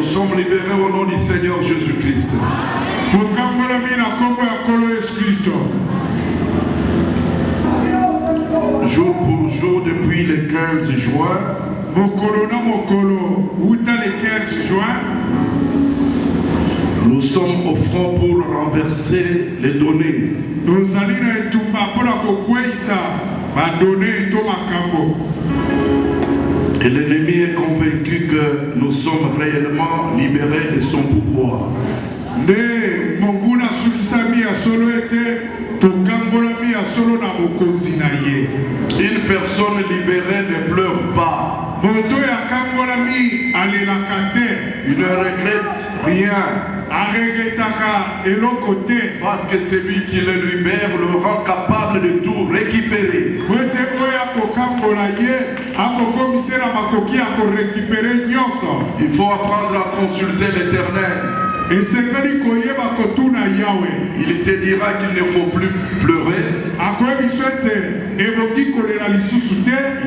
Nous sommes libérés au nom du Seigneur Jésus-Christ. Jour pour jour depuis le 15 juin, nous sommes au front pour renverser les données. Et l'ennemi est convaincu que nous sommes réellement libérés de son pouvoir. Une personne libérée ne pleure pas. Il ne regrette rien. Parce que celui qui le libère le rend capable de tout récupérer. Il faut apprendre à consulter l'Éternel. Il te dira qu'il ne faut plus pleurer.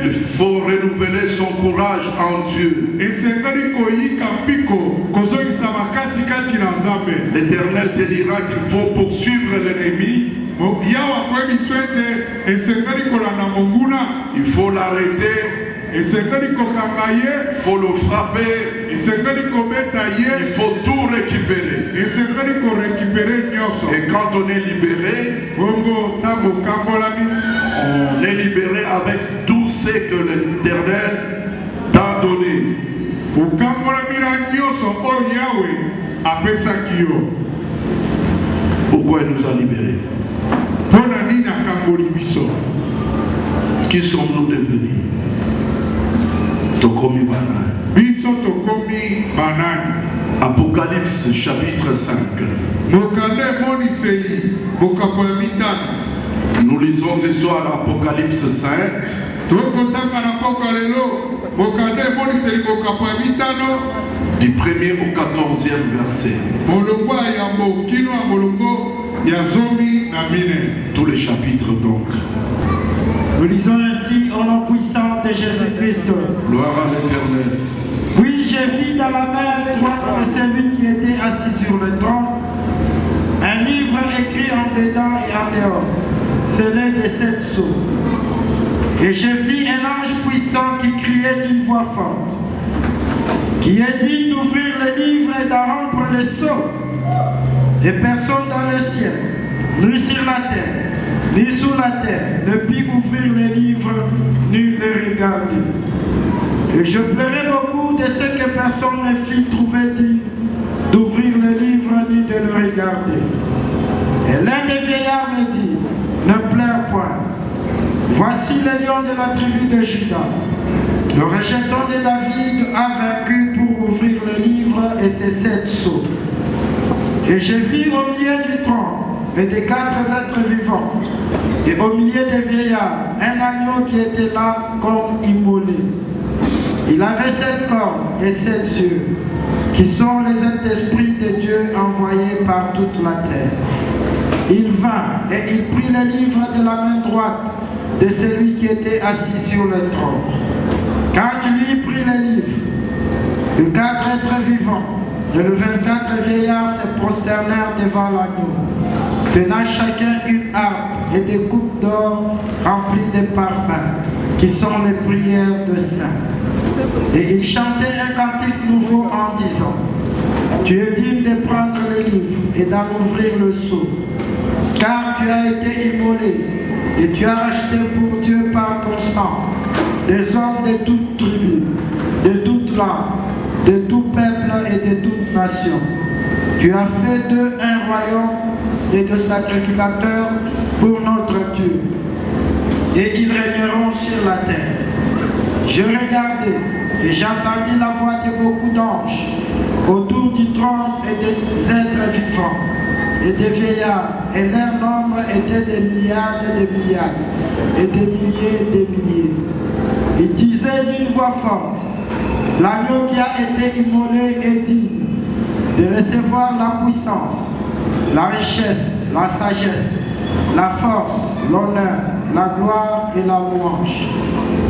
Il faut renouveler son courage en Dieu. L'Éternel te dira qu'il faut poursuivre l'ennemi. Il faut l'arrêter. Il faut le frapper. Il faut tout récupérer. Et quand on est libéré, on est libéré avec tout ce que l'Éternel t'a donné. Pourquoi il nous a libérés? Qui sommes-nous devenus? Tokomi Banane. Apocalypse chapitre 5. Nous lisons ce soir Apocalypse 5. Du 1er au 14e verset. Tous les chapitres donc. Nous lisons ainsi au nom puissant de Jésus-Christ. Gloire à l'Éternel. Oui, j'ai vu dans la main droite de celui qui était assis sur le trône un livre écrit en dedans et en dehors, scellé de 7 sceaux. Et j'ai vu un ange puissant qui criait d'une voix forte, qui est digne d'ouvrir le livre et d'en rompre le sceau. Et personne dans le ciel, ni sur la terre, ni sous la terre, ne put ouvrir le livre, ni le regarder. Et je pleurais beaucoup de ce que personne ne fit trouver digne d'ouvrir le livre, ni de le regarder. Et l'un des vieillards me dit, ne pleure point. Voici le lion de la tribu de Juda. Le rejeton de David a vaincu pour ouvrir le livre et ses 7 sceaux. Et j'ai vu au milieu du trône et des 4 êtres vivants, et au milieu des vieillards, un agneau qui était là comme immolé. Il avait 7 cornes et 7 yeux, qui sont les esprits de Dieu envoyés par toute la terre. Il vint et il prit le livre de la main droite de celui qui était assis sur le trône. Quand lui prit le livre, les 4 êtres vivants et les 24 vieillards se prosternèrent devant l'agneau, tenant chacun une harpe et des coupes d'or remplies de parfums, qui sont les prières de saints. Et ils chantaient un cantique nouveau en disant, tu es digne de prendre le livre et d'en ouvrir le sceau, car tu as été immolé et tu as racheté pour Dieu par ton sang des hommes de toute tribu, de toute langue, de tout peuple et de toute nation. Tu as fait d'eux un royaume et de sacrificateurs pour notre Dieu, et ils régneront sur la terre. Je regardai et j'entendis la voix de beaucoup d'anges autour du trône et des êtres vivants et des vieillards, et leur nombre était des milliards et des milliards, et des milliers et des milliers. Ils disaient d'une voix forte, l'agneau qui a été immolé est digne de recevoir la puissance, la richesse, la sagesse, la force, l'honneur, la gloire et la louange.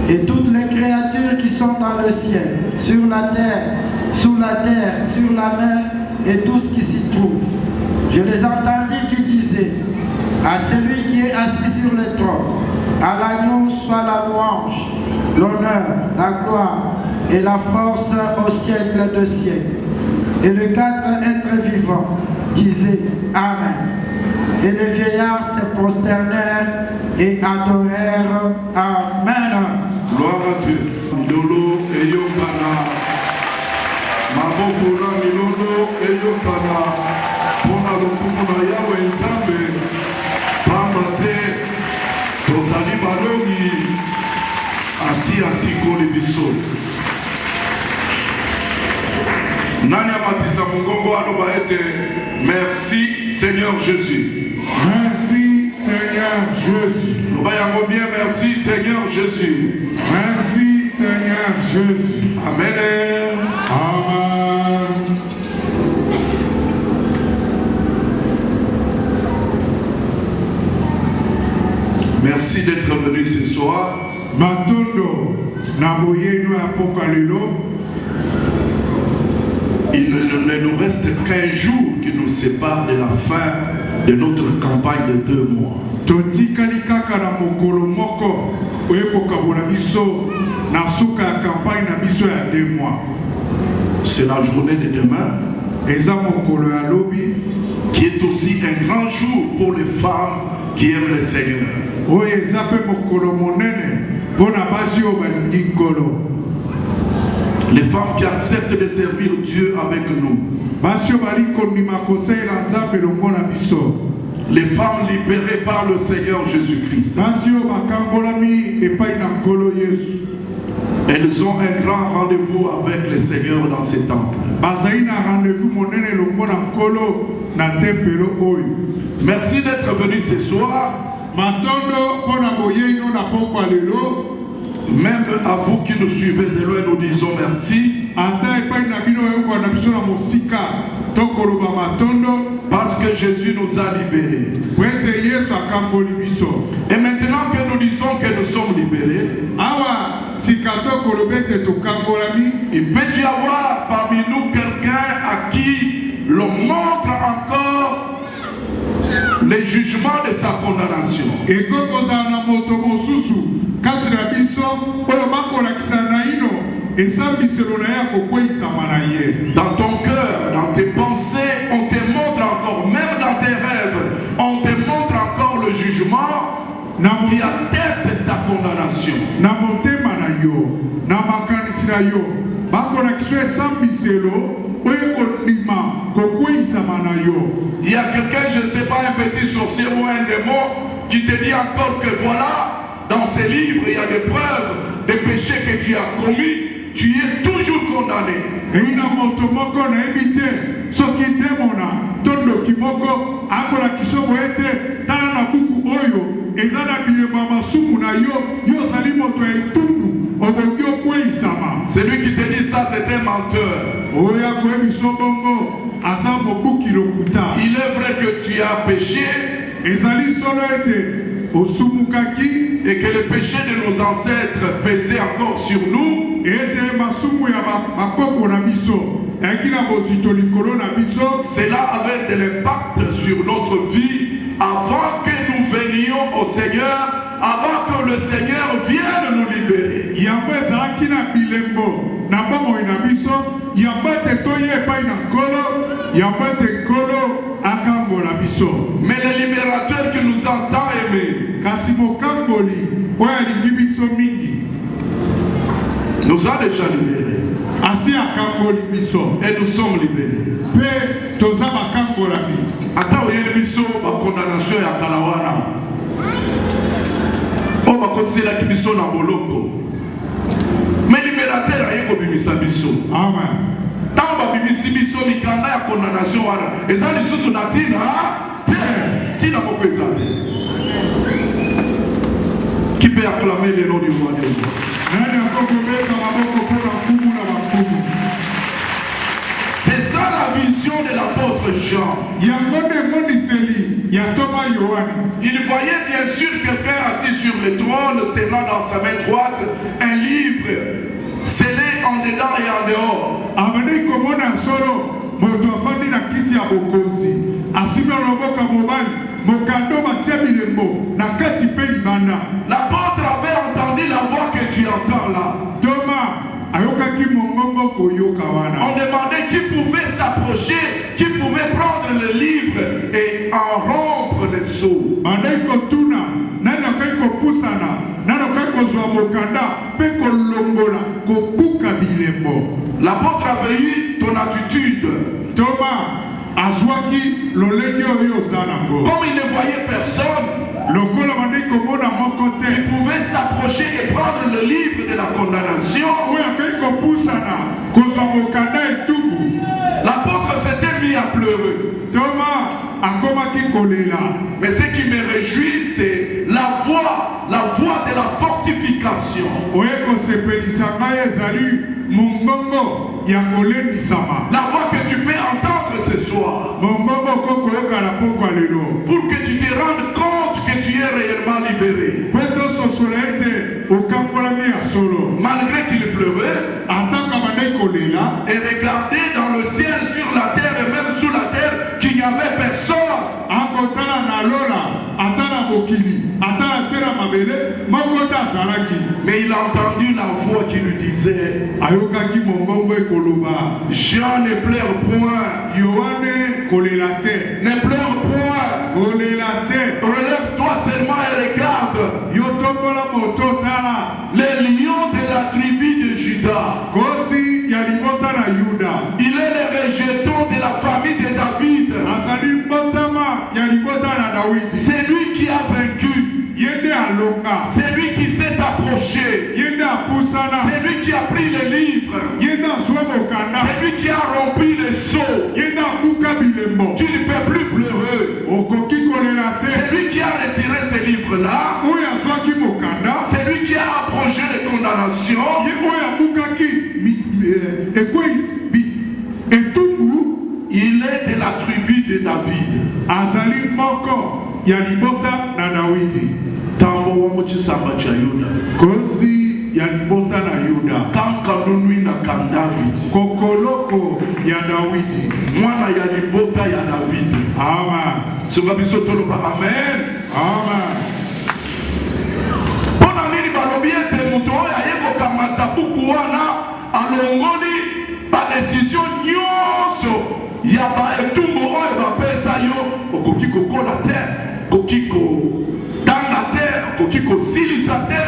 Et toutes les créatures qui sont dans le ciel, sur la terre, sous la terre, sur la mer et tout ce qui s'y trouve. Je les entendis qui disaient, à celui qui est assis sur le trône, à l'agneau soit la louange, l'honneur, la gloire et la force au siècle de siècles. Et les 4 êtres vivants disaient Amen. Et les vieillards se prosternèrent et adorèrent. Amen. Gloire à Dieu. Milolo eyokana. Mabokuna milolo eyokana. Pona lokumu na Yahweh Nzambe. Pamate. Tozali balongi. Asi koli biso. Nani amatisa mungongo aloba ete. Merci Seigneur Jésus. Merci Seigneur Jésus. Nous voyons bien, merci Seigneur Jésus. Merci Seigneur Jésus. Amen. Amen. Merci d'être venu ce soir. Matondo naboye no apokalelo. Il ne nous reste qu'un jour qui nous sépare de la fin de notre campagne de 2 mois. Totikali kaka na mokolo moko oyekokabola biso na suka ya campagne na biso ya 2 mois. C'est la journée de demain. Eza mokolo ya lobi qui est aussi un grand jour pour les femmes qui aiment le Seigneur. Oyo eza pe mokolo monene mpona basi oyo balingi nkolo. Les femmes qui acceptent de servir Dieu avec nous. Les femmes libérées par le Seigneur Jésus-Christ. Elles ont un grand rendez-vous avec le Seigneur dans ces temples. Merci d'être venu ce soir. Même à vous qui nous suivez de loin, nous disons merci. Parce que Jésus nous a libérés. Et maintenant que nous disons que nous sommes libérés, il peut y avoir parmi nous quelqu'un à qui l'on montre encore les jugements de sa condamnation. Dans ton cœur, dans tes pensées, on te montre encore, même dans tes rêves, on te montre encore le jugement qui atteste ta condamnation. Il y a quelqu'un, je ne sais pas, un petit sorcier ou un démon qui te dit encore que voilà, dans ces livres, il y a des preuves des péchés que tu as commis. Tu es toujours condamné. Celui qui te dit ça, c'est un menteur. Il est vrai que tu as péché et que le péché de nos ancêtres pesait encore sur nous. Cela avait de l'impact sur notre vie avant que nous venions au Seigneur, avant que le Seigneur vienne nous libérer. Mais le libérateur qui nous a tant aimés nous a déjà libérés. Et nous sommes libérés. Attends, il y a une mission de condamnation à Kalawana. On va continuer la mission dans Boloko. Mais libérateur a eu comme mission. Amen. Tant que bimisi biso mikanda ya condamnation wana eza lisusu na tina tina mopezate qui peut acclamer le nom du roi de Dieu. C'est ça la vision de l'apôtre Jean. Il voyait bien sûr quelqu'un assis sur le trône tenant dans sa main droite un livre scellé en dedans et en dehors. Abandai komona solo moto afandi na kiti ya bokonzi asimi loboko mobali mokando batia bilembo na kati pe libanda. L'apôtre avait entendu la voix que tu entends là. Thomas ayokaki mongongo koyoka wana. On demandait qui pouvait s'approcher, qui pouvait prendre le livre et en rompre les sceaux. Bandai kotuna nana kai kopusana nana kai kozwa mokanda pe kolongola kobuka bilembo. L'apôtre avait eu ton attitude. Thomas azwaki lolenge oyo zanango. Comme il ne voyait personne, lokola bandai komona moko te. il pouvait s'approcher et prendre le livre de la condamnation. Oya kai kopusana kozwa mokanda etubu. L'apôtre s'était mis à pleurer. Thomas akomaki kolela. Mais ce qui me réjouit, c'est la voix de la fortification. Oyeko sepelisa ngai ezali mongongo ya kolendisama. La voix que tu peux entendre ce soir. Mongongo kokoyoka na pokwa lelo. Pour que tu te rendes compte que tu es réellement libéré. Peto sosola ete okambolami ya solo. Malgré qu'il pleurait, ataka bandai kolela. Et regardez dans le ciel, sur la terre et même sous la terre qu'il n'y avait personne. Akotala na lola, atala mokili, atala sera mabele, makota zalaki. Mais il a entendu la voix qui lui disait, ayokaki mongongo ekoloba. Jean ne pleure point. Yohane kolela te. Ne pleure point. Kolela te. Relève-toi seulement et regarde. Yotombola moto tala. Les lions de la tribu de Juda. Kosi ya libota na Yuda. Il est le rejeton de la famille de David. Azali botama ya libota na Dawidi. C'est lui qui a vaincu. Yende alonga. C'est lui qui s'est approché. Yende apusana. C'est lui qui a pris le livre. Yende aswa mokanda. C'est lui qui a rempli les seaux. Yende abuka bilembo. Tu ne peux plus pleurer. Okoki kolela te. C'est lui qui a retiré ce livre-là. Oya aswaki mokanda. C'est lui qui a abrogé les condamnations. Oya abukaki etumbu. Il est de la tribu de David. Azali moko ya libota na Dawidi. Tambo wa muchisamba cha Yuda. Kozi ya libota na Yuda. Kankanunui na kan David. Kokoloko ya Dawidi. Mwana ya libota ya David. Amen. Sukabiso tolo pa amen. Amen. Pona nini balobi ete muto oyo ayeko kamata buku wana alongoli ba décision nyonso ya ba etumbu oyo bapesa yo okoki kokola te, okoki kotanga te, okoki kosilisa te.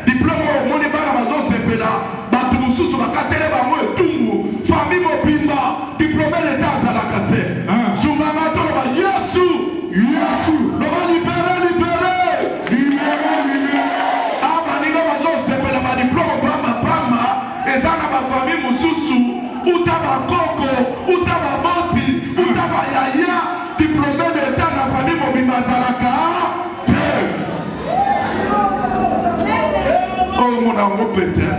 Diplôme oyo omoni bana bazosepela bato mosusu bakatele bango etumbu famille mobimba diplôme leta azalaka te. Zunganga toloba Yesu loba libere abaninga bazosepela badiplôme pamba eza na bafamille mosusu uta bakoko uta baboti uta bayaya diplôme leta na famille mobimba azalaka te. omona yango pete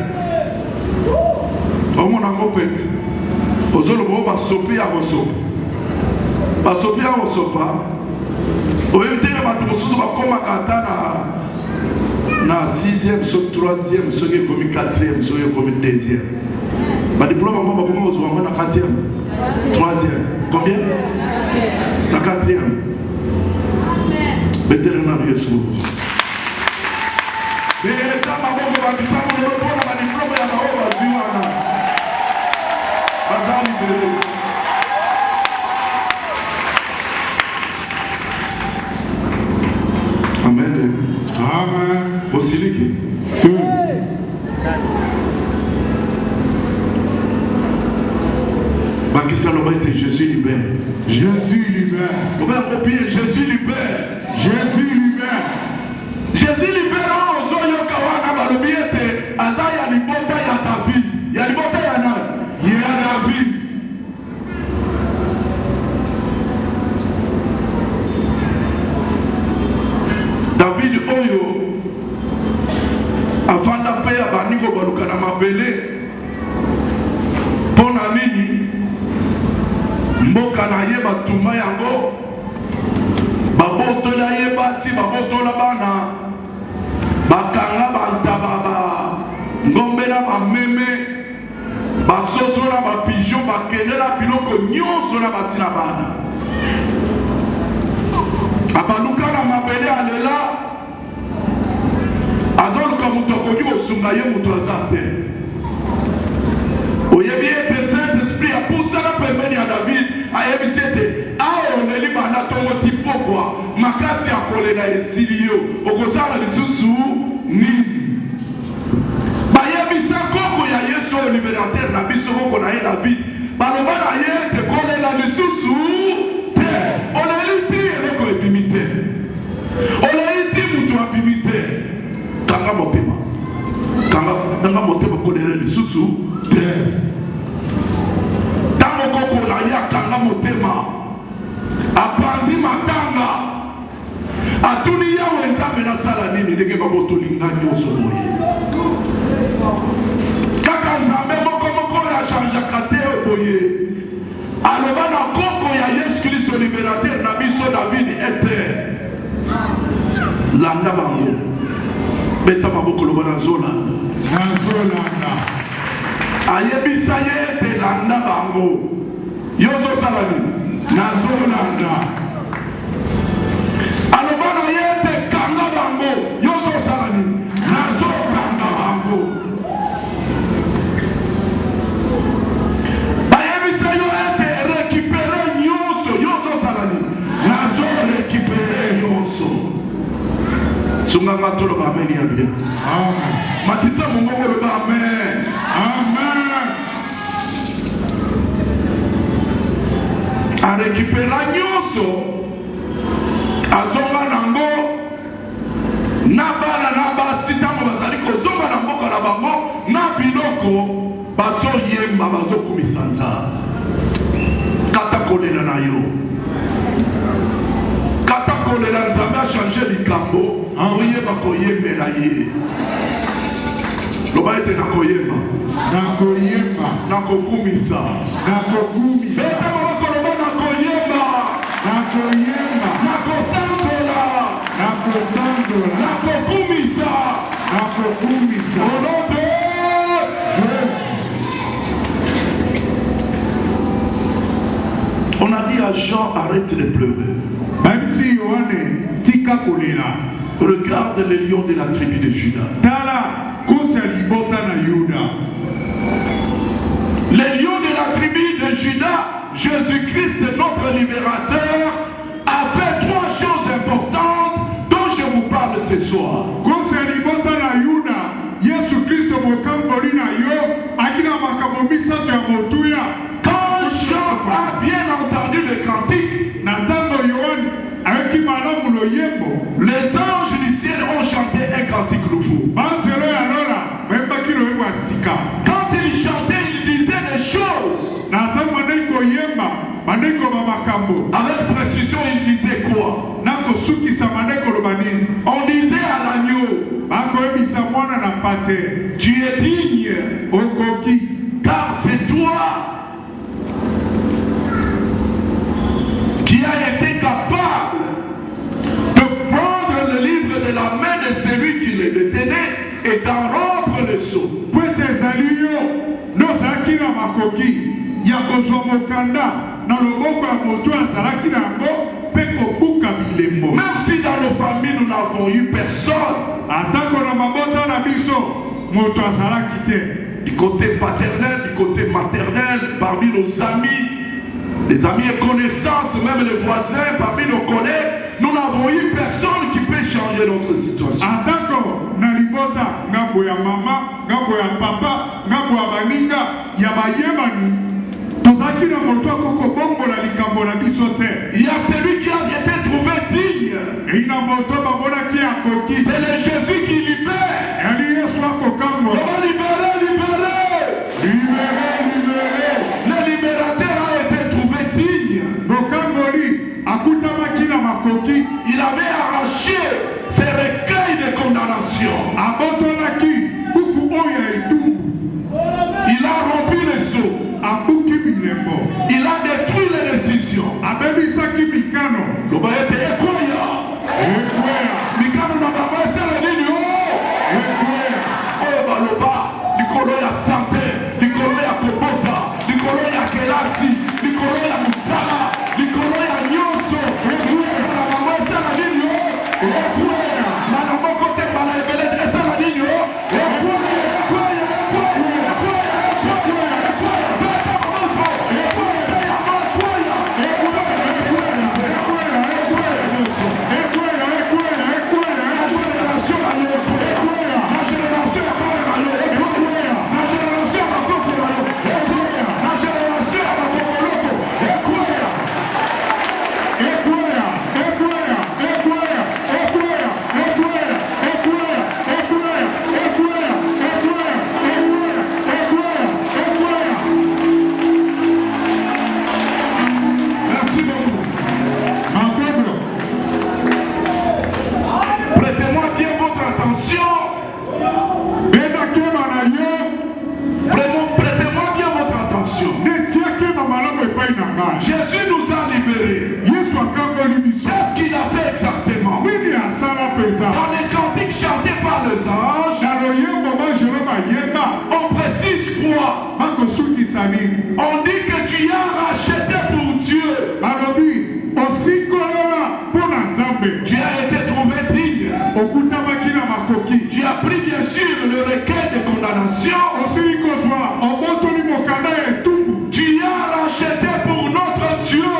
omona yango pete ozoloba o basopi ya kosopa basopi ya kosopa oyebi ndenge bato mosusu bakomaka ata na 6e soki 3e soki ekomi 4e soki ekomi 2e badiplôme yango bakoma kozwa yango na 4e 3e combien na 4e betele nanu yesu beta maboko bakisango lelo mpona badiplôme ya bango bazwi wana baza libere. Amen. Amen. Osiliki. Bakisa loba ete Jésus libère. Jésus libère. Loba copier Jésus libère. Jésus libère. Jésus libère ozoyoka wana balobi ete aza ya libota ya David. Ya libota ya nani? Ya David. David oyo afanda pe ya baniko baluka na mabele mpona nini mboka na ye batuma yango babotola ye basi babotola bana bakanga bantaba ngombe na bameme basoso na bapigeon bakende na biloko nyonso na basi na bana abaluka na mabele alela azoluka moto akoki kosunga ye moto aza te oyebi ete Saint-Esprit apusana pembeni ya David ayebisi ete aoleli bana tongo tipokwa makasi akolela esili yo okosala lisusu nini bayebisa koko ya Yesu oyo liberateur na biso koko na ye David baloba na ye ete kolela lisusu te oleli ti eloko ebimi te oleli ti mutu abimi te kanga motema kolela lisusu te tango koko na ye akanga motema apanzi matanga atuni yawe nzambe nasala nini ndenge babotolinga nyonso boye kaka nzambe moko ya changeaka te boye aloba na koko ya Yesu Kristo liberateur na biso David ete landa bango beta maboko loba nazolanda ayebisa ye ete landa bango yo ozosala nini nazolanda aloba na ye ete kanga bango yo ozosala nini nazokanga bango bayebisa yo ete rekipere nyonso yo ozosala nini nazorekipere nyonso sunganga toloba ameni ya bien matisa mongongo loba amen arekipera nyonso azonga nango na bana na basi ntango bazali kozonga na mboka na bango na biloko bazoyemba bazokumisa nzambe kata kolela na yo kata kolela nzambe achange likambo oyeba koyembela ye loba ete nakoyemba nakokumisa beta maboko loba nakoyemba nakosanzola nakokumisa olode on a dit à Jean arrête de pleurer même si Yohane tika kolela regarde les lions de la tribu de Juda les lions de la tribu de Juda Jésus-Christ notre libérateur a fait 3 choses importantes dont je vous parle ce soir. Quand Jean a bien entendu le cantique, les anges du ciel ont chanté un cantique nouveau. Quand ils chantaient, ils disaient des choses. Avec précision, ils disaient quoi? On disait à l'agneau, tu es digne, car c'est toi qui as été capable de prendre le livre de la main de celui qui le détenait et d'en rompre le sceau. Même si dans nos familles nous n'avons eu personne, du côté paternel, du côté maternel, parmi nos amis, les amis et connaissances, même les voisins, parmi nos collègues, nous n'avons eu personne qui peut changer notre situation. Il y a celui qui a été trouvé digne. C'est le Jésus qui libère. Comment libérer, libérer. Le libérateur a été trouvé digne. Il avait arraché ses recueils de condamnation. Il a rompu les sceaux. Il a détruit les décisions. Jésus nous a libérés. Qu'est-ce qu'il a fait exactement? Dans les cantiques chantés par les anges, on précise quoi? On dit que tu as racheté pour Dieu. Tu as été trouvé digne. Tu as pris bien sûr le requin de condamnation. Tu as racheté pour notre Dieu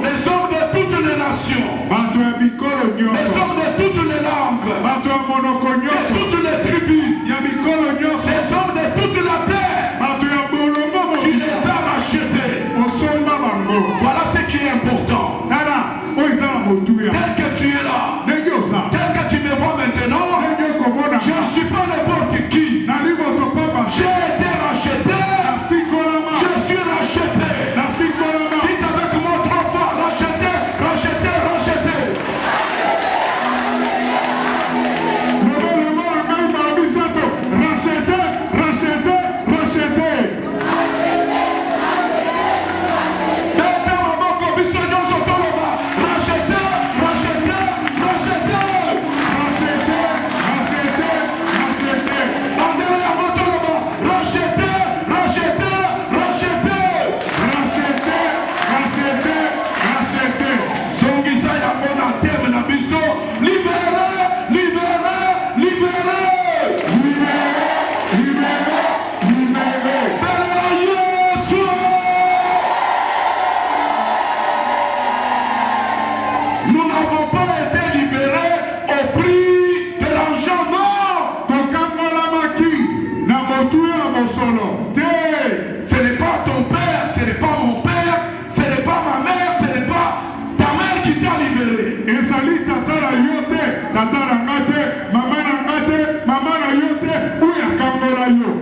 les hommes de toutes les nations, les hommes de toutes les langues, de toutes les tribus, les hommes de toute la terre. Tu les as rachetés. Voilà ce qui est important. Tel que tu es là, tel que tu me vois maintenant, je ne suis pas n'importe qui. J'ai été racheté. Je suis racheté. Dites avec moi 3 fois, racheté, racheté, racheté.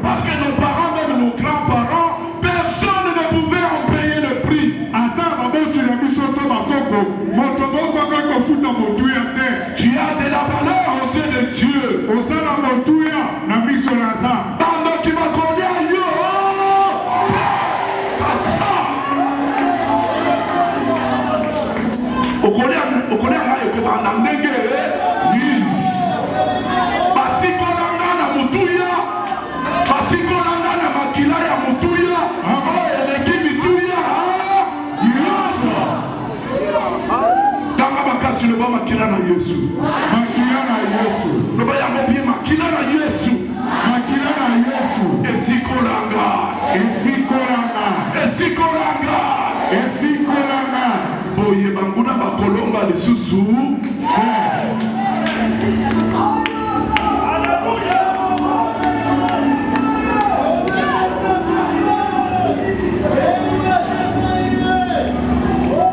Parce que nos parents, même nos grands-parents, personne ne pouvait en payer le prix. Tu as de la valeur aux yeux de Dieu. Pendant qu'il m'a connu à yo, makila na Yesu. Makila na Yesu. Baba yango bien makila na Yesu. Makila na Yesu. Esikolanga. Esikolanga. Esikolanga. Esikolanga. Boye banguna bakolomba lisusu.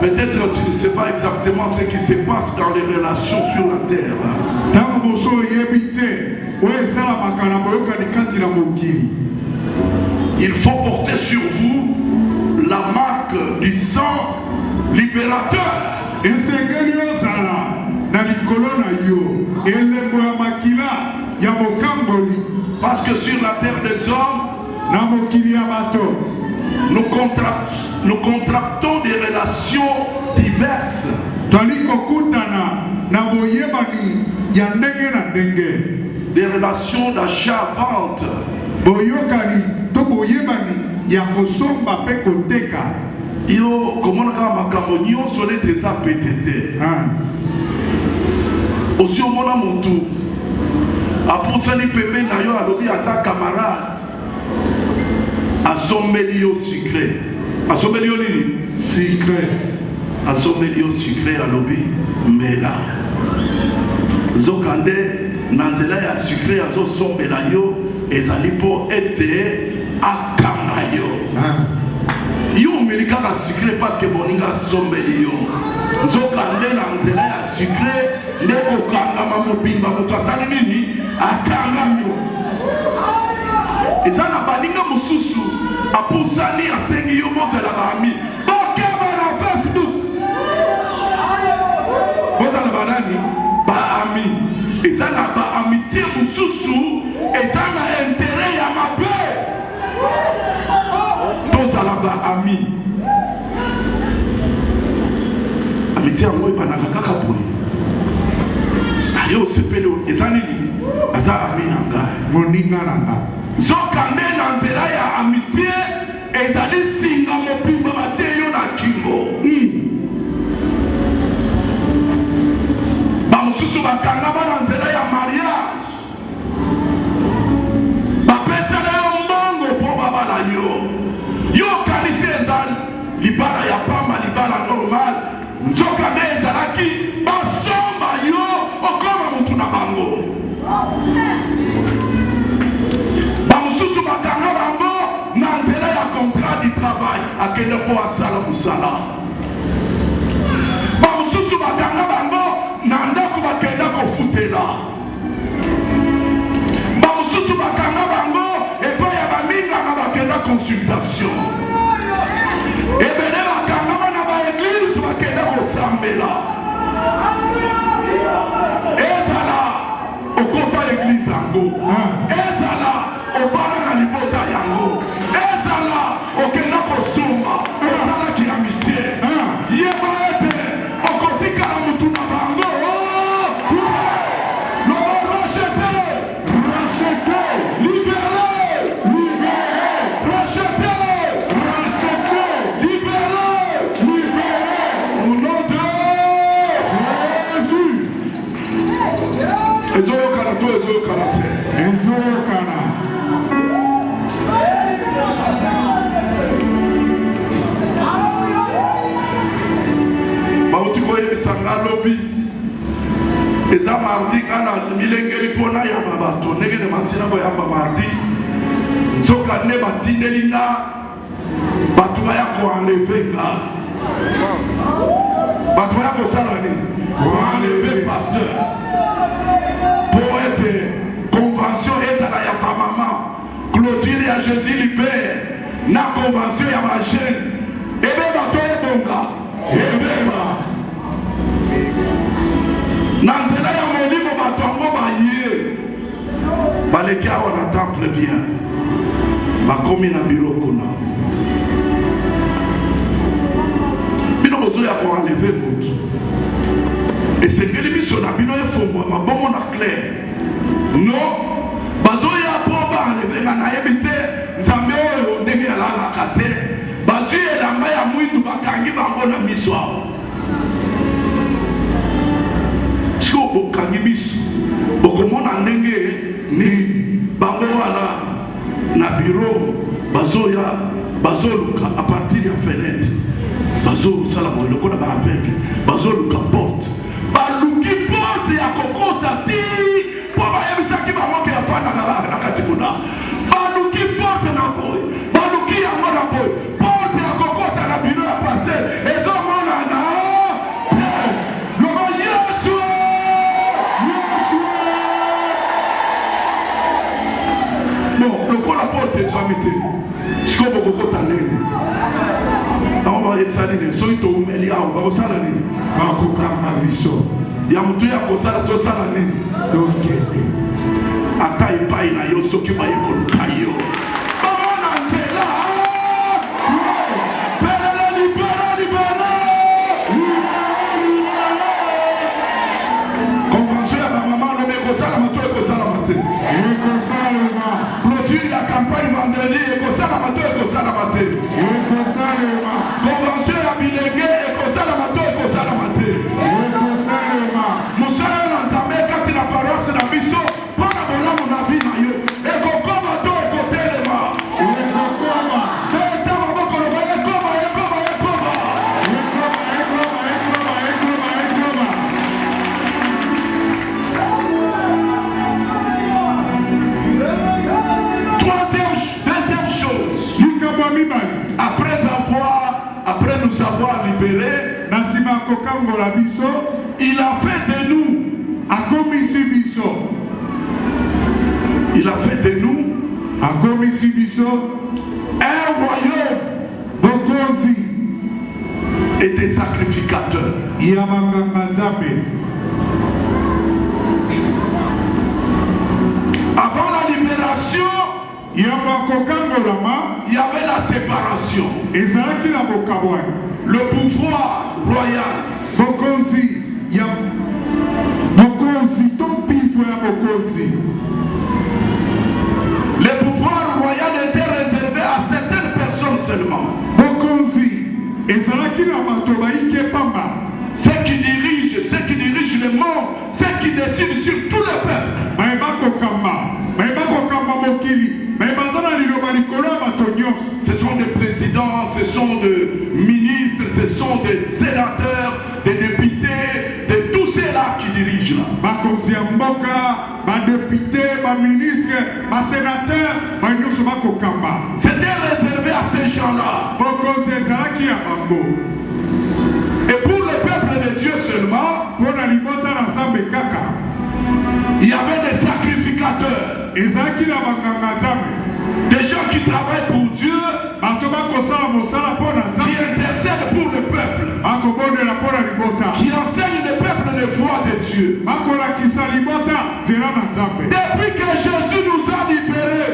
Peut-être tu ne sais pas exactement ce qui se passe dans les relations sur la terre. Il faut porter sur vous la marque du sang libérateur. Parce que sur la terre des hommes, nous contractons des relations diverses. Des relations d'achat-vente. Yo, comment on a makamonion sur les trésors PTT. Aussi au moment où tout, après ça, il peut mettre à l'objet à sa camarade. À son milieu sucré. À son milieu sucré. À son milieu sucré à l'objet. Mais là, Zokande, Nanzela ya sucré à son milieu. Et ça lui peut être à Kamayo. Yo melika ka sucré parce que boninga sombe liyo. Nzokande na nzela ya sucré ndeko kanga mamobimba mutu asali nini akangamyo. Eza na baninga mususu apusani asengi yo bozela bami. Bokeba na Facebook. Bozela banani ba ami. Eza na ba amitié mususu eza na intérêt ya mabe. ami. Amitié yango epanaka kaka boye. Aye osepeli eza nini? Aza ami na ngai. Moninga na ngai. Zokande na nzela ya amitié ezali singa mobimba batie yo na kingo. Bamosusu bakangama na nzela ya mariage. Bapesana yo mbongo mpo babala yo. Yo kanisi ezali libala ya pamba libala normal. Nzokande ezalaki basomba yo okoma mutu na bango. Bamosusu bakanga bango na nzela ya contrat du travail akende mpo asala mosala. Bamosusu bakanga bango na ndako bakenda kofutela. Bamosusu bakanga bango epai ya baminganga bakenda consultation. Ebele bakangama na baeglise bakenda kosambela. Ezala okota eglise yango. Ezala obala na libota yango. Ezala okenda kosomba. Ezala ki amitié. Yeba ete okotika na mutu na bango. No rachete. Rachete. Libéré. Libéré. Rachete. Rachete. Libéré. Libéré. Au nom de Jésus. Ezokana to ezokana te. Ezokana. Bauti koyebisanga lobi eza mardi kana milengeli mpona yamba bato ndenge ne masina koyamba mardi nzoka nde batindeli nga bato baya koenleve nga bato baya kosala nini koenleve pasteur po ete convention ezala ya bamama clôture ya Jésus libere na convention ya bajeune ebe bato ebonga ebeba na nzela ya molimo bato yango baye baleki awa na temple bien bakomi na biro kuna bino bozoya koenleve motu esengeli miso na bino efongwama bongo na clair no bazoya mpo baenlevenga nayebi te nzambe oyo ndenge yalalaka te bazwi elamba ya mwindu bakangi bango na miso awa siko okangi miso okomona ndenge ni bango wana na biro bazoya bazoluka a partir ya fenêtre bazosala moyo lokola baaveugle bazoluka porte baluki porte ya kokota ti mpo bayebisaki bango ke afandaka na kati kuna baluki porte na boye baluki yango na boye porte ya kokota na biro ya paster ezomonana loba Yesu bon lokola porte ezwami te siko bokokota ndenge nango bayebisa nini soki toumeli awa bakosala nini bakokanga biso ya motu ya kosala tosala nini tokende ata epai na yo soki baye koluka yo bamona nzela perele libere libere convention ya bamama lobi ekosalama to ekosalama te clôture ya campagne vendredi ekosalama to ekosalama te convention ya bilenge ekosalama to ekosalama te mosala na nzambe kati na paroisse na biso mpo na bolamu na vi na yo ekokoma to ekotelema eta maboko loba ekoma ekoma ekoma deuxième chose après nous avoir libérés il a fait de nous il a fait de nous un royaume et des sacrificateurs. Avant la libération, il y avait la séparation. ezalaki na bokabwani. Le pouvoir royal. Bokonzi ya bokonzi to pifo ya bokonzi. Le pouvoir royal était réservé à certaines personnes seulement. Bokonzi ezalaki na bato baike pamba. Ceux qui dirigent le monde, ceux qui décident sur tout le peuple. Ce sont des présidents, ce sont des ministres, ce sont des sénateurs, des députés, de tous ceux-là qui dirigent là. C'était réservé à ces gens-là. Et pour le peuple de Dieu seulement, il y avait des sacrificateurs. Des gens qui travaillent pour Dieu, qui intercèdent pour le peuple, qui enseignent le peuple les voies de Dieu. Depuis que Jésus nous a libérés,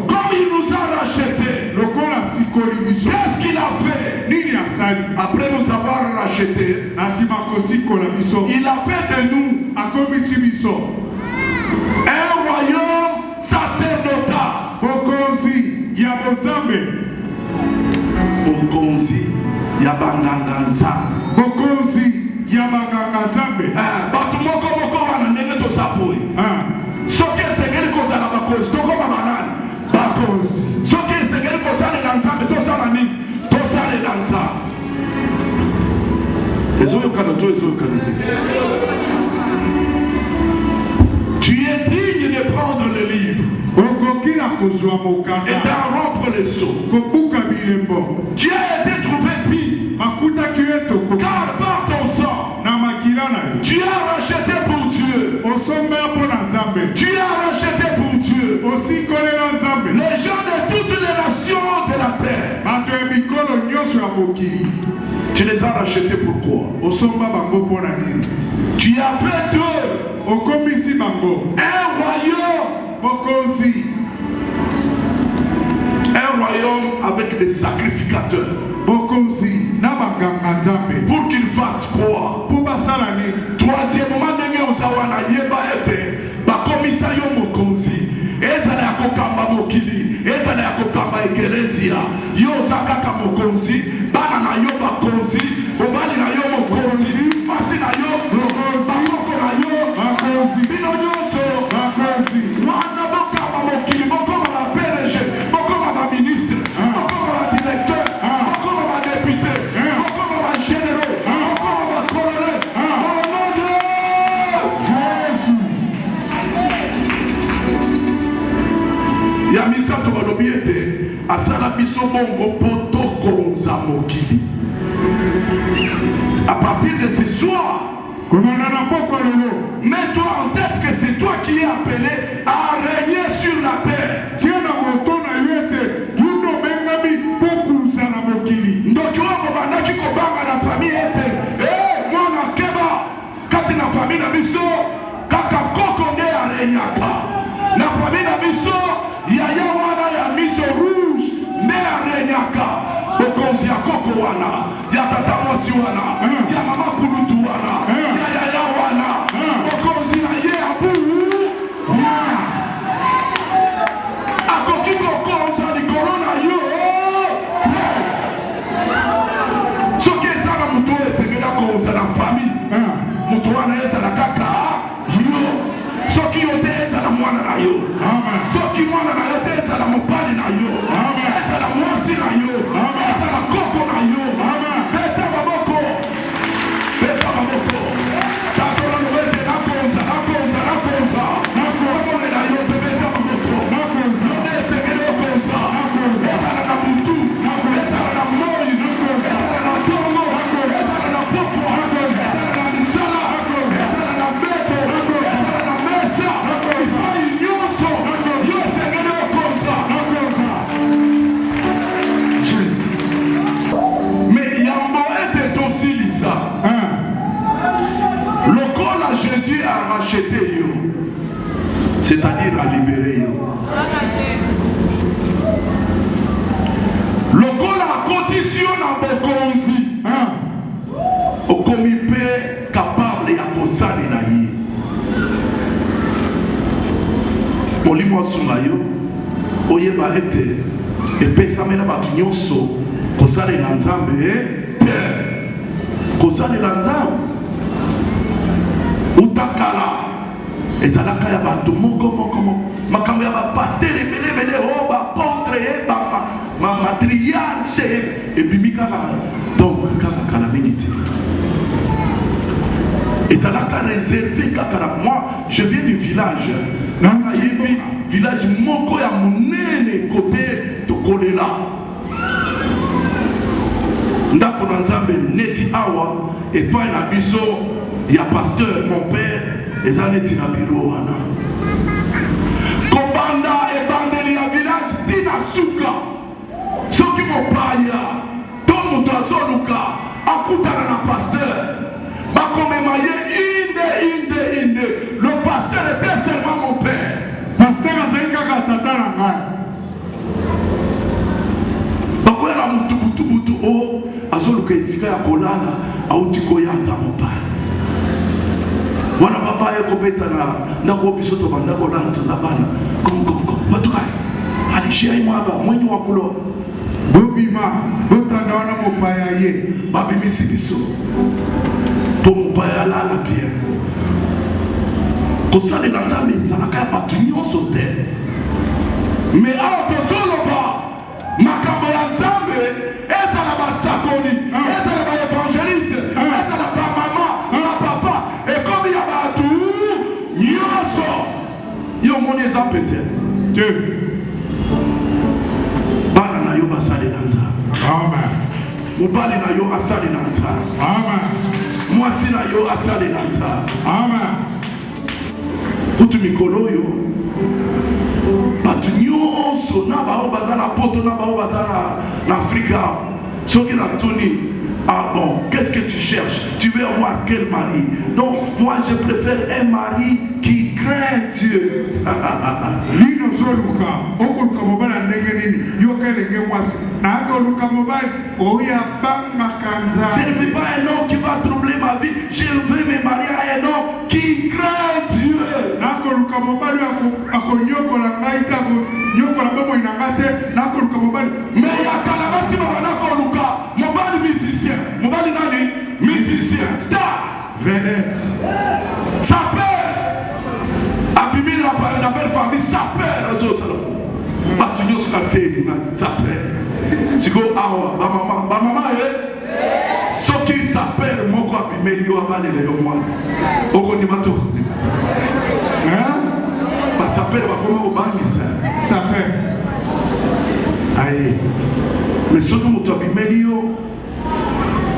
comme il nous a rachetés, qu'est-ce qu'il a fait? Après nous avoir rachetés, il a fait de nous un royaume sacerdotal. Bokonzi ya banganga nzambe. Bato moko wana ndenge tozaboye. Soki esengeli kozala bakonzi tokoma banani? Bakonzi. Soki esengeli kosalela nzambe tosala nini? Tosalela nzambe. Ezoyokana to ezoyokana te. Tu es digne de prendre le livre et d'en rompre les sceaux. Tu as été trouvé pire, car par ton sang, tu as racheté pour Dieu. Tu as racheté pour Dieu les gens de toutes les nations de la terre. Tu les as rachetés pourquoi? Tu as fait d'eux un royaume avec des sacrificateurs. Pour qu'ils fassent quoi? Troisièmement, bakomisa yo mokonzi ezala ya kokamba mokili, ezala ya kokamba ekelezia, yo oza kaka mokonzi, bana na yo bakonzi, mobali na yo mokonzi, pasi na yo bakoko na yo bino nyonso wana bokamba mokili, bokoma ba PDG, bokoma ba ministre, bokoma ba directeur, bokoma ba député, bokoma ba généraux, bokoma ba colonel. Ya misato balobi ete asala biso bongo poto konza mokili. À partir de ce soir, mets-toi en tête que c'est toi qui es appelé à régner sur la terre. Ndoki wako bandaki kobanga na famille ete mwana keba kati na famille na biso kaka koko nde arenyaka. Na famille na biso yaya wana ya miso rouge nde arenyaka. Bokonzi ya koko wana, ya tata mwasi wana, ya mama kulutu wana, ya yaya wana, bokonzi na ye abu akoki kokonza likolo na yo. Soki ezala mutu esengeli akonza na famille, mutu wana ezala kaka yo. Soki yo te ezala mwana na yo, soki mwana na yo te ezala mobali na yo, ezala mwasi na yo, ezala koko na yo. Beta maboko, beta maboko. Tazola nobete nakonza, nakonza, nakonza. Nakonza na yo te beta maboko. Yone esengeli okonza, ezala na mutu, ezala na moi, ezala na tongo, ezala na poko, ezala na misala, ezala na beto, ezala na mesa, ifai nyonso, yo esengeli okonza. Mais yambo était aussi lisa. Le corps à Jésus a racheté yo, c'est-à-dire a libéré yo. molimo asunga yo oyeba ete epesamela bato nyonso kosalela nzambe te kosalela nzambe utakala ezalaka ya bato moko makambo ya bapaster ebele o bapotre matriarche ebimi kaka donc kaka kala mingi te ezalaka réservé kaka. Moi je viens du village nayebi village moko ya monene côté tokolela ndako na nzambe neti awa epai na biso ya pasteur mon père eza neti na biro wana kobanda ebandeli ya village tina suka soki mopaya to moto azoluka akutana na pasteur bakomema ye inde le pasteur était seulement mon père pasteur azali kaka tata na ngai bakoyala mutu o azoluka esika ya kolala auti koyanza mopaya wana papa ye kobeta na ndako biso to banda kolala toza bana kongo batukai alishia imwaba mwenye wa kulo bobima botanda wana mopaya ye babimisi biso po mopaya alala bien kosalela nzambe ezalaka ya bato nyonso te me awa tozoloba makambo ya nzambe ezala basakoli ezala baevangeliste ezala bamama bapapa ekomi ya bato nyonso yo moni eza pete te bana na yo basalela nzambe mobali na yo asalela nzambe mwasi na yo asalela nzambe kutu mikolo oyo bato nyonso na bao baza na poto na bao baza na Afrika soki na tuni ah bon qu'est-ce que tu cherches, tu veux avoir quel mari? Donc moi je préfère un mari qui craint Dieu. Lino zoluka okoluka mobali ndenge nini yokelenge mwasi na akoluka mobali oya banga kanza. Je ne veux pas un homme qui va troubler ma vie, je veux me marier à un homme qui craint Dieu. Nakoluka mobali akonyokola ngai kako nyokola bomo inangate nakoluka mobali mais ya kalabasi bana koluka mobali musicien mobali nani musicien star vedette sa père abimi na belle famille sa père autres bato nyonso quartier sa père siko awa bamama soki sa père moko abimeli yo abalela yo mwana okondima to sa père bakoma kobangisa sa père aye mais soki moto abimeli yo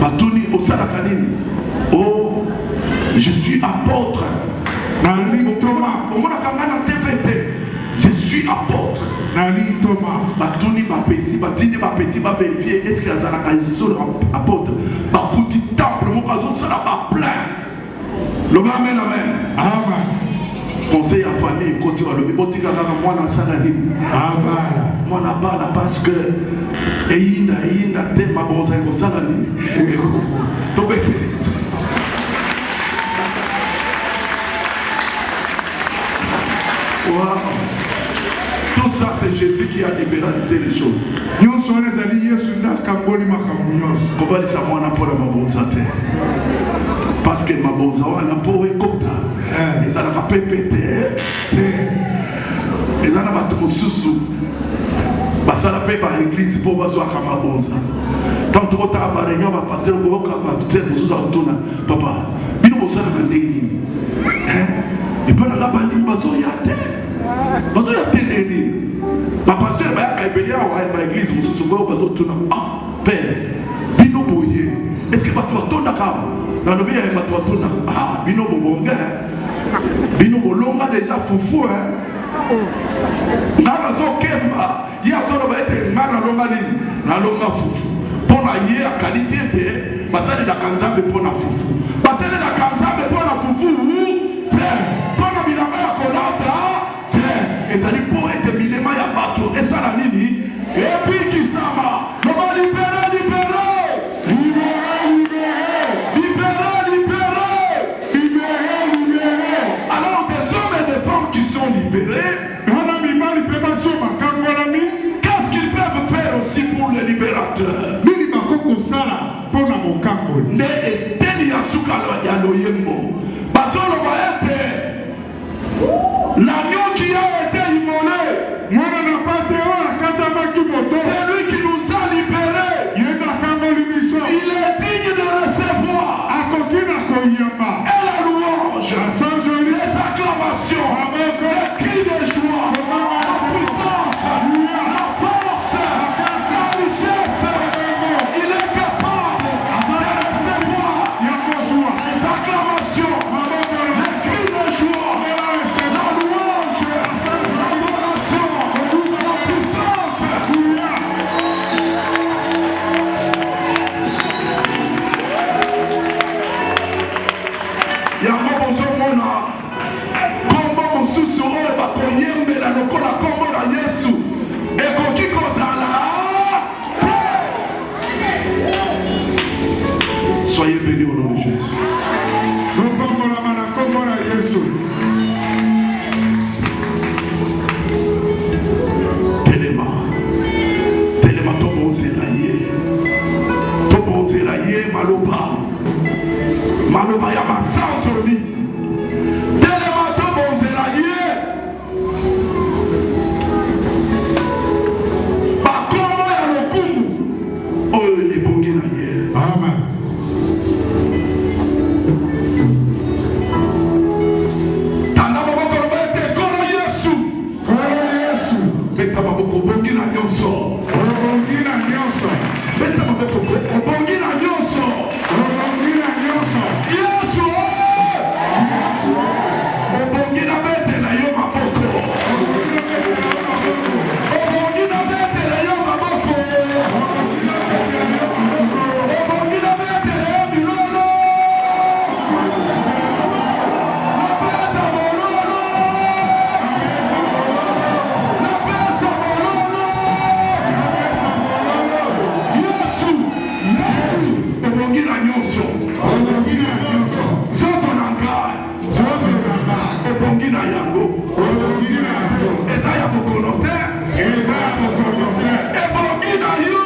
batuni osalaka nini oh je suis apôtre omonaka ngai na tvt je suis apôtre batuni batindi bapeti bavérifie est ce que azalaka isolo apôtre bakuti temple moko azosala baplein loba amen amen conseil à famille côté balobi botika kaka mwana asala nini mwana bala parce que eyinda te mabonza ekosala nini tobetele wow. Tout ça c'est Jésus qui a libéralisé les choses. Kobalisa mwana mpona mabonza te parce que mabonza wana po ekota ezalaka pepe te ezala bato mosusu basala mpe baeglise mpo bazwaka mabonza tant tokotaka bareunion bapaster koyoka bapaster mosusu akotuna papa bino bosalaka ndenge nini epai nanga bandimi bazoya te ndenge nini bapaster bayaka ebele awa baeglise mosusu koyo bazotuna père bino boye est ce que bato batondaka nalobi ya bato batondaka bino bobonge bino bolonga déjà fufu nga nazokemba ye azoloba ete nga nalonga nini nalonga fufu mpona ye akanisi ete basalelaka nzambe mpona fufu basalelaka nzambe mpona fufu te mpona bilamba ya kolata te ezali mpo ete milema ya bato esala nini ebikisama loba libere alors des hommes et des femmes qui sont libérés pona mokambo nde eteni ya suka ya loyembo bazoloba ete l'agneau qui a été immolé, mwana na pate oyo akatamaki moto celui qui nous a libérés, ye nakangoli biso il est digne de recevoir akoki na koyamba et la louange, asanzoli les acclamations, les cris de joie, la puissance, la force, la richesse. Il est capable de recevoir les acclamations, les cris de joie, la louange, l'adoration, la puissance. Yango bozomona kombo mosusu oyo bakoyembela lokola kombo na Yesu ekoki kozala te. Soyez bénis au nom de Jésus. lokombolama na kombo na Yesu. Telema tobonzela ye maloba ya masanzoli. Telema tobonzela ye bakombo ya lokumu oyo ebongi na ye. Amen. Tanda maboko loba ete nkolo Yesu. Beta maboko obongi na nyonso. Obongi na nyonso. Beta maboko obongi na nyonso. Obongi na nyonso. Yesu obongi na bete na yo maboko. Obongi na bete na yo maboko. Obongi na bete na yo bilolo. Napesa bololo. Napesa bololo. Yesu obongi na nyonso. Obongi na nyonso. Zoto na ngai ebongi na yango. Obongi na yango. Eza ya bokono te. Eza ya bokono te. Ebongi na yo.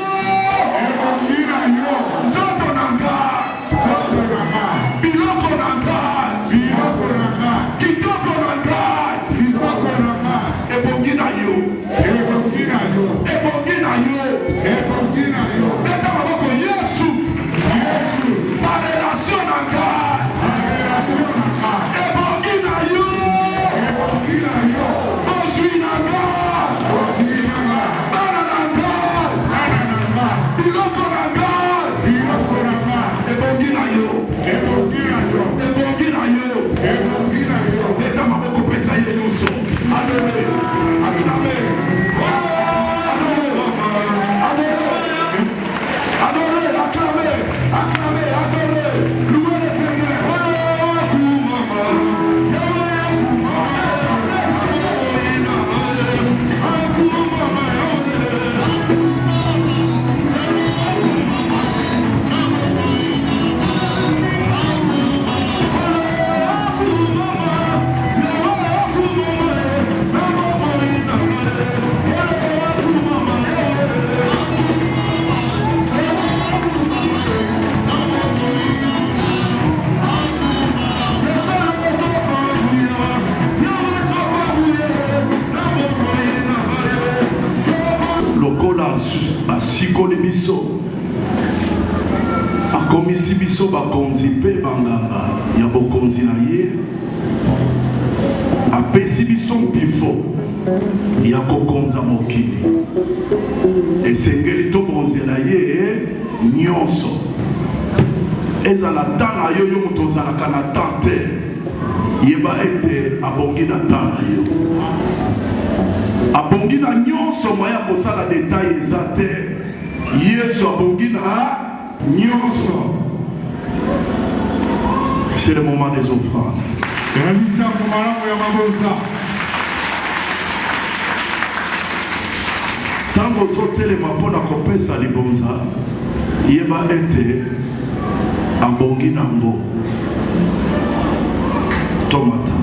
Ebongi na yo. Zoto na ngai. Zoto na ngai. Biloko na ngai. Biloko na ngai. Kitoko na ngai. Kitoko na ngai. Ebongi na yo. Ebongi na yo. Ebongi na yo. Ebongi na yo. Beta maboko Yesu. Yesu. Ba relation na ngai. Relation na ngai. Ebongi na yo. Ebongi na yo. Bozwi na ngai. Bozwi na ngai. Bana na ngai. Bana na ngai. Biloko na ngai. Biloko na ngai. Ebongi na yo. Ebongi na yo. Ebongi na yo. Ebongi na yo. Beta maboko pesa ye nyonso. Adore. Aklame. Adore, acclamez, acclamez, adorez, louez l'Éternel. Lokola asikoli biso akomisi biso bakonzi mpe banganga ya bokonzi na ye, apesi biso mpifo ya kokonza mokili. Esengeli tobonzela ye nyonso, ezala ta na yo moto ozalaka na ta te, yeba ete abongi na ta na yo. Abongi na nyonso moya kosala detail eza te. Yesu abongi na nyonso. C'est le moment des offrandes. Tango totelema mpona kopesa libonza, yeba ete abongi nango. Tomata.